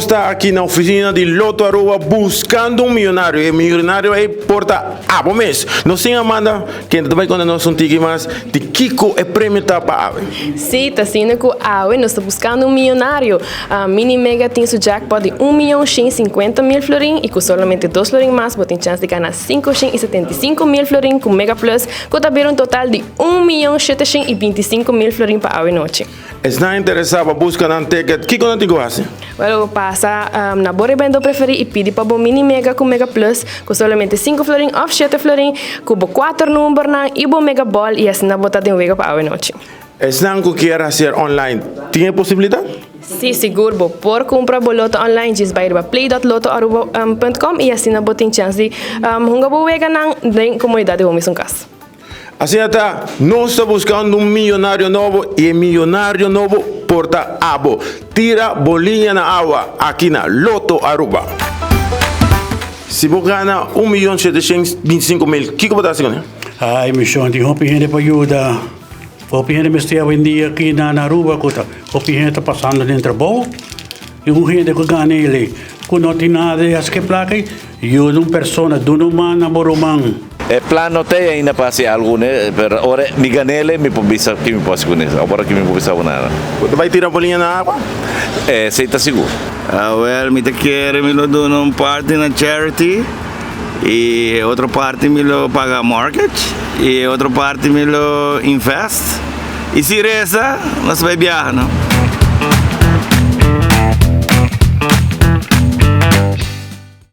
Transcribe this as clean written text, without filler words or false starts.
Nós está aqui na oficina de Loto Aruba buscando um milionário. E o milionário é porta abo mês. Nós sim, Amanda, que também quando nós um tique mais de Kiko é prêmio tá para ave. Sim, está sendo que a nós estamos buscando um milionário. A Mini Mega tem seu jackpot de 1.150.000 florin e com somente 2 florin mais, você tem chance de ganhar 575.000 florin com Mega Plus, que também um total de 1.725.000 florin para a noite. Está interessado buscar um ticket. Kiko não te gosta? Well, passa na Bora Bendo preferir e pedir para o Mini Mega com Mega Plus, com somente 5 florin ou 7 florin, com 4 números e o Mega Ball e assim na botar de um vega para a noite. Estão que quer fazer online. Tem possibilidade? Sim, seguro. Por comprar boleto online, diz para ir para play.lotoaruba.com e assim na botem chance de vega na comunidade do mesmo caso. Assim está, nós estamos buscando um milionário novo e milionário novo porta abo. Tira bolinha na água aqui na Loto Aruba. Se você ganha 1.725.000, o que você está fazendo? Ai, mi sono di hopi gente para ajudar. Hopi gente me está vendia aqui na Aruba, kota. Hopi gente está passando dentro bom. E um gente que ganha ele, que não tem nada, as que placa, e uma pessoa, dunuman na boromang. Plano te ainda pasi algune, pero ora mi ganele mi pobisa que mi posso conhecer. Agora que mi pobisa una. Você vai tirar bolinha na água? Sei tá seguro. Well, me te quiere me lo dono un parte na charity e outra parte me lo paga mortgage e outra parte me lo invest. E se resta, nós vai viajar, não?